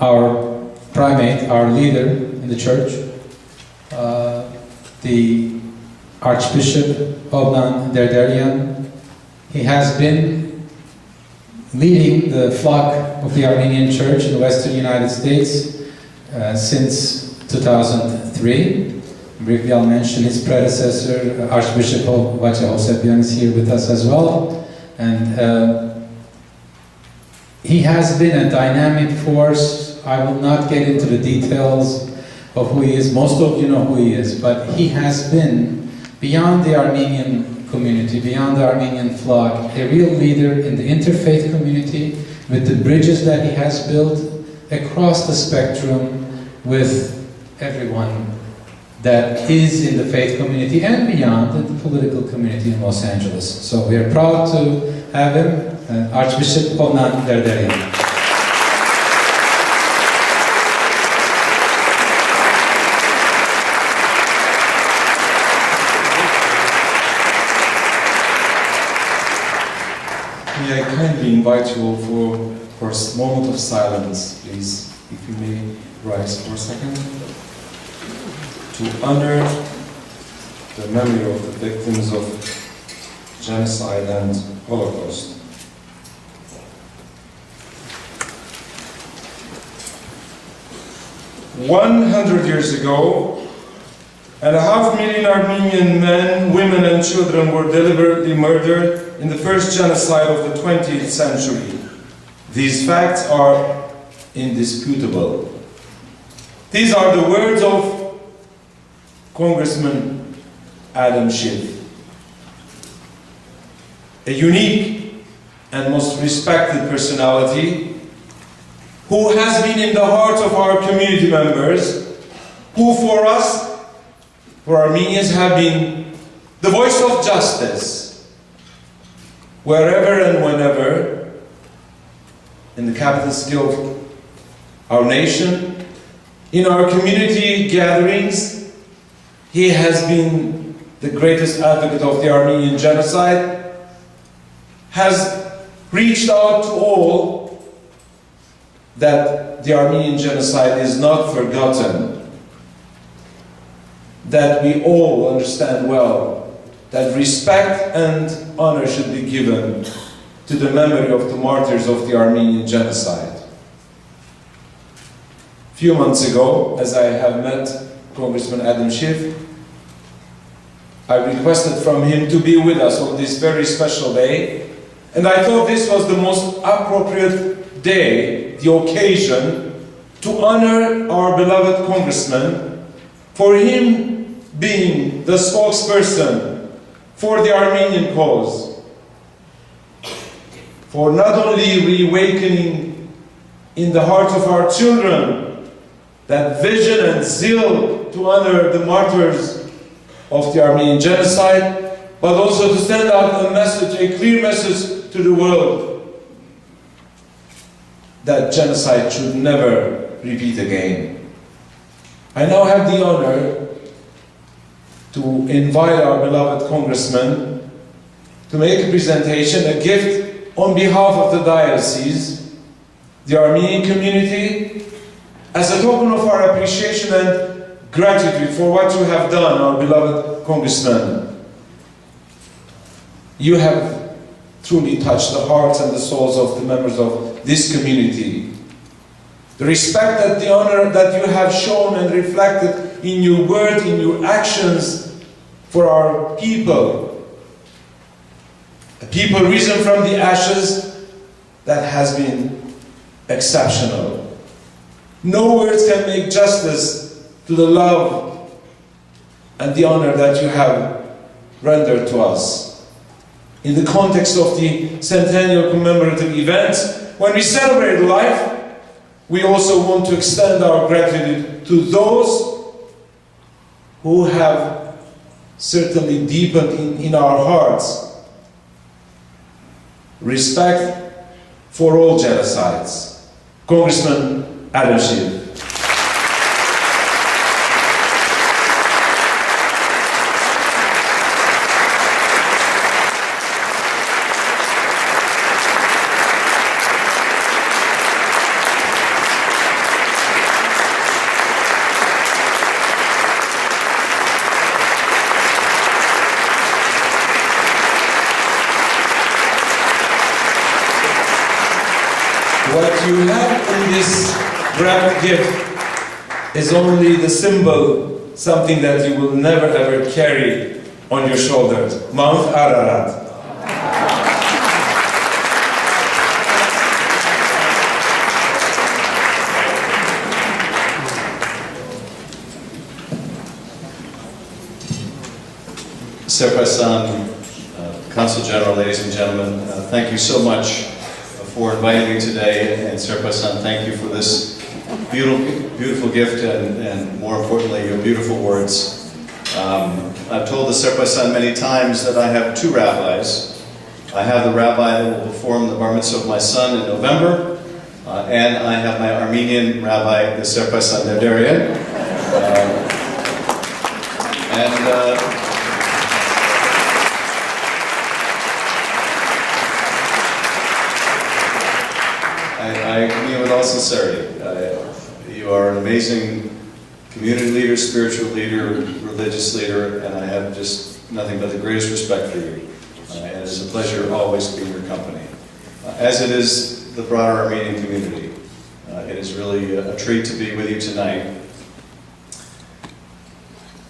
our primate, our leader in the church, the Archbishop Hovnan Derderian. He has been leading the flock of the Armenian Church in the Western United States since 2003. Briefly, I'll mention his predecessor, Archbishop Hovannisian, is here with us as well. And he has been a dynamic force. I will not get into the details of who he is. Most of you know who he is, but he has been, beyond the Armenian community, beyond the Armenian flock, a real leader in the interfaith community, with the bridges that he has built across the spectrum with everyone that is in the faith community and beyond, in the political community in Los Angeles. So we are proud to have him, Archbishop Hovnan Derderian. May I kindly invite you all for a moment of silence, please, if you may rise for a second, to honor the memory of the victims of genocide and Holocaust. "100 years ago, 500,000 Armenian men, women and children were deliberately murdered in the first genocide of the 20th century. These facts are indisputable." These are the words of Congressman Adam Schiff, a unique and most respected personality who has been in the heart of our community members, who for us, for Armenians, have been the voice of justice wherever and whenever in the capital city of our nation, in our community gatherings. He has been the greatest advocate of the Armenian genocide, has reached out to all that the Armenian genocide is not forgotten, that we all understand well that respect and honor should be given to the memory of the martyrs of the Armenian genocide. A few months ago, as I have met Congressman Adam Schiff, I requested from him to be with us on this very special day, and I thought this was the most appropriate day, the occasion, to honor our beloved congressman for him being the spokesperson for the Armenian cause, for not only reawakening in the heart of our children that vision and zeal to honor the martyrs of the Armenian genocide, but also to send out a message, a clear message to the world that genocide should never repeat again. I now have the honor to invite our beloved congressman to make a presentation, a gift on behalf of the Diocese, the Armenian community, as a token of our appreciation and gratitude for what you have done, our beloved congressman. You have truly touched the hearts and the souls of the members of this community. The respect and the honor that you have shown and reflected in your word, in your actions for our people. A people risen from the ashes that has been exceptional. No words can make justice to the love and the honor that you have rendered to us. In the context of the centennial commemorative events, when we celebrate life, we also want to extend our gratitude to those who have certainly deepened in our hearts respect for all genocides. Congressman Adam Schiff. you have in this wrapped gift is only the symbol, something that you will never ever carry on your shoulders. Mount Ararat. Serpasan, Consul General, ladies and gentlemen, thank you so much for inviting me today, and Serpasan, thank you for this beautiful gift and more importantly, your beautiful words. I've told the Serpasan many times that I have two rabbis. I have the rabbi that will perform the bar mitzvah of my son in November, and I have my Armenian rabbi, the Serpasan Derderian. I mean with all sincerity, you are an amazing community leader, spiritual leader, religious leader, and I have just nothing but the greatest respect for you. And it's a pleasure always to be in your company. As it is the broader Armenian community, it is really a treat to be with you tonight.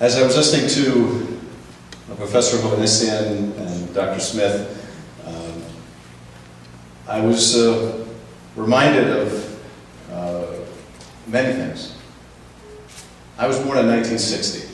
As I was listening to Professor Hovannisian and Dr. Smith, I was reminded of many things. I was born in 1960.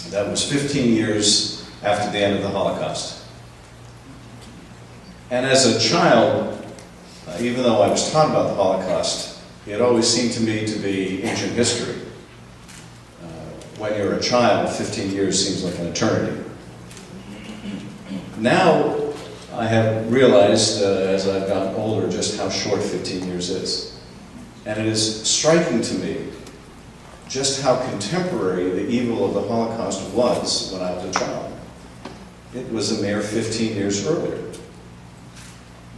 That was 15 years after the end of the Holocaust. And as a child, even though I was taught about the Holocaust, it always seemed to me to be ancient history. When you're a child, 15 years seems like an eternity. Now, I have realized, as I've gotten older, just how short 15 years is. And it is striking to me just how contemporary the evil of the Holocaust was when I was a child. It was a mere 15 years earlier.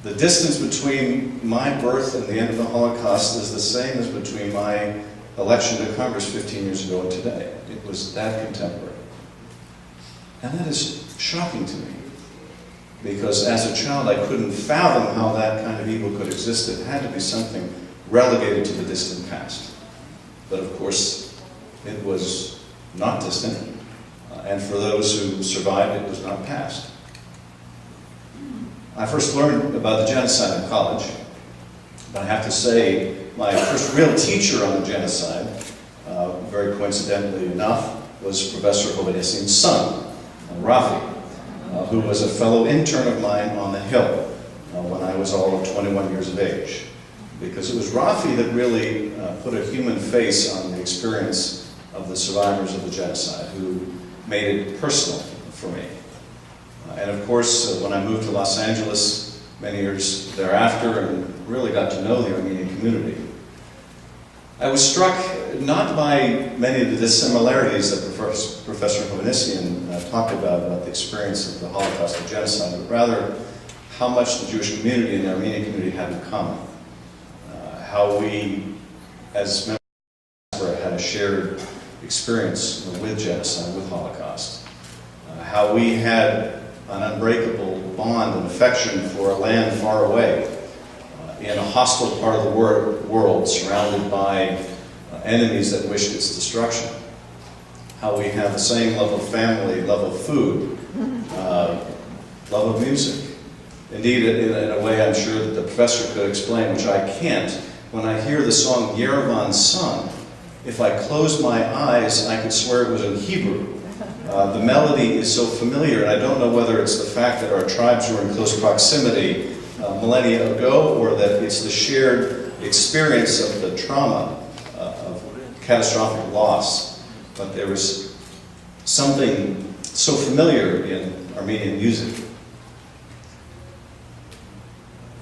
The distance between my birth and the end of the Holocaust is the same as between my election to Congress 15 years ago and today. It was that contemporary. And that is shocking to me. Because as a child, I couldn't fathom how that kind of evil could exist. It had to be something relegated to the distant past. But of course, it was not distant. And for those who survived, it was not past. I first learned about the genocide in college. But I have to say, my first real teacher on the genocide, very coincidentally enough, was Professor Hovannisian's son, Rafi, who was a fellow intern of mine on the Hill when I was all of 21 years of age. Because it was Rafi that really put a human face on the experience of the survivors of the genocide, who made it personal for me. And of course, when I moved to Los Angeles many years thereafter and really got to know the Armenian community, I was struck not by many of the dissimilarities that Professor Hovannisian talked about the experience of the Holocaust and genocide, but rather how much the Jewish community and the Armenian community had in common. How we, as members of the diaspora, had a shared experience with genocide, with Holocaust. How we had an unbreakable bond and affection for a land far away, in a hostile part of the world, surrounded by enemies that wished its destruction. How we have the same love of family, love of food, love of music. Indeed, in a way I'm sure that the professor could explain, which I can't. When I hear the song Yerevan's Son, if I closed my eyes, I could swear it was in Hebrew. The melody is so familiar, and I don't know whether it's the fact that our tribes were in close proximity millennia ago, or that it's the shared experience of the trauma of catastrophic loss. But there was something so familiar in Armenian music.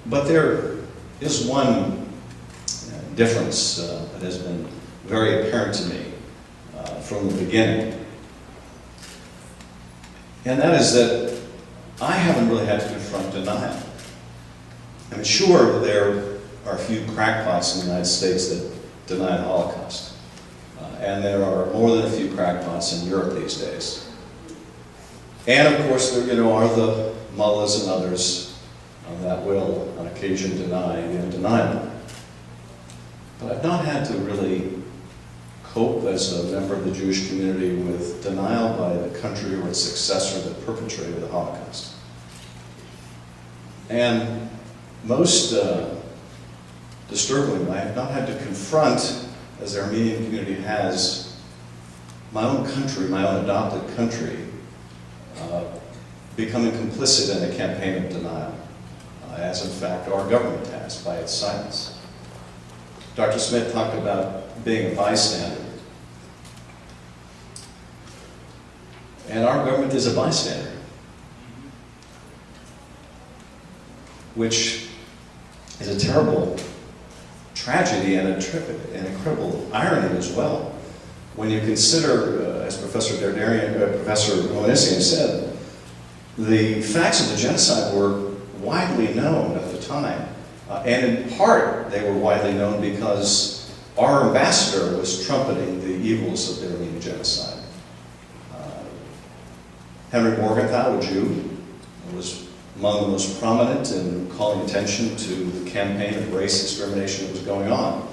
But there is one difference that has been very apparent to me from the beginning. And that is that I haven't really had to confront denial. I mean, sure, there are a few crackpots in the United States that deny the Holocaust. And there are more than a few crackpots in Europe these days. And of course, there are the mullahs and others that will, on occasion, deny the undeniable. But I've not had to really cope as a member of the Jewish community with denial by the country or its successor that perpetrated the Holocaust. And most disturbingly, I have not had to confront, as the Armenian community has, my own country, my own adopted country, becoming complicit in a campaign of denial, as in fact our government has by its silence. Dr. Smith talked about being a bystander. And our government is a bystander, which is a terrible tragedy and an incredible irony as well. When you consider, as Professor Derderian, Professor Hovannisian said, the facts of the genocide were widely known at the time. And in part, they were widely known because our ambassador was trumpeting the evils of the Armenian genocide. Henry Morgenthau, a Jew, was among the most prominent in calling attention to the campaign of race discrimination that was going on.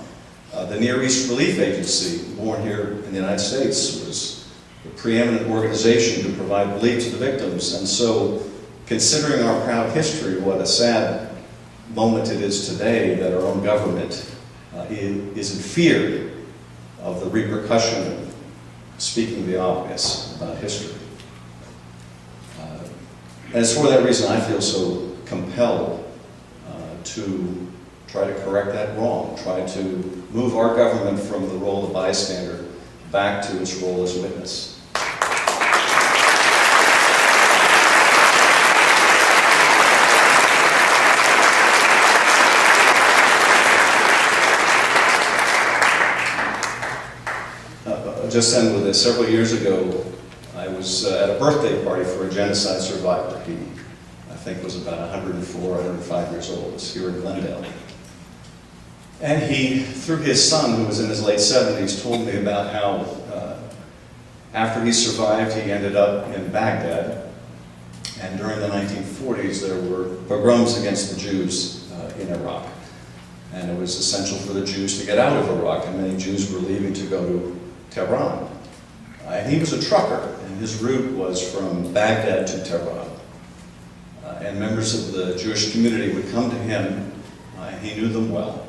The Near East Relief Agency, born here in the United States, was the preeminent organization to provide relief to the victims. And so, considering our proud history, what a sad moment it is today that our own government is in fear of the repercussion of speaking the obvious about history. And it's for that reason I feel so compelled to try to correct that wrong, try to move our government from the role of bystander back to its role as witness. Just end with this. Several years ago, I was at a birthday party for a genocide survivor. He, I think, was about 104, 105 years old. It was here in Glendale. And he, through his son, who was in his late 70s, told me about how after he survived, he ended up in Baghdad. And during the 1940s, there were pogroms against the Jews in Iraq. And it was essential for the Jews to get out of Iraq, and many Jews were leaving to go to Tehran. And he was a trucker, and his route was from Baghdad to Tehran. And members of the Jewish community would come to him, he knew them well,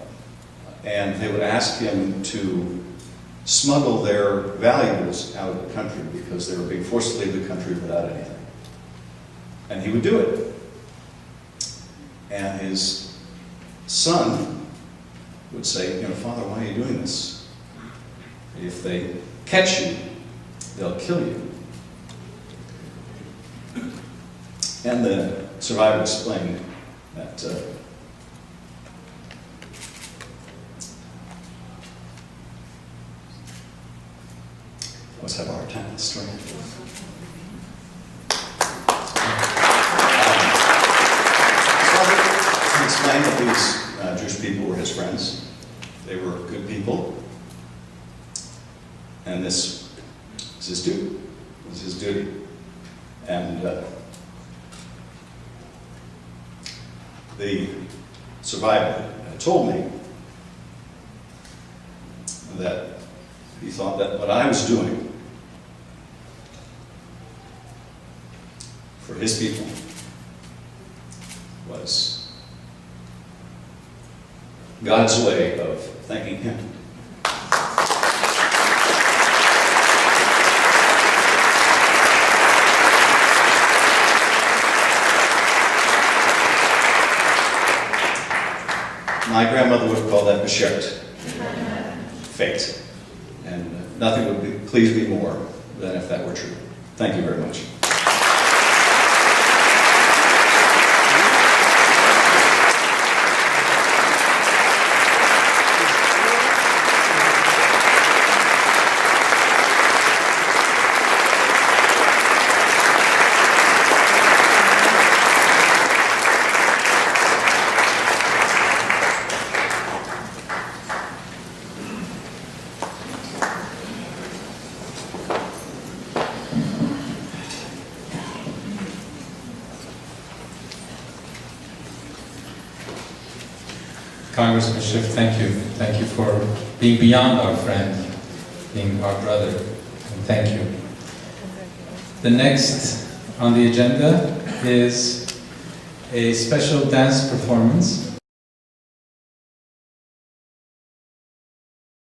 and they would ask him to smuggle their valuables out of the country because they were being forced to leave the country without anything. And he would do it. And his son would say, Father, why are you doing this? If they catch you, they'll kill you. And the survivor explained that I always have a hard time with this story. He explained that these Jewish people were his friends. They were good people. And this was his duty. It was his duty. And the survivor told me that he thought that what I was doing for his people was God's way of thanking him. My grandmother would have called that beshert, fate. And nothing would please me more than if that were true. Thank you very much. Congressman Schiff, thank you. Thank you for being beyond our friend, being our brother. And thank you. The next on the agenda is a special dance performance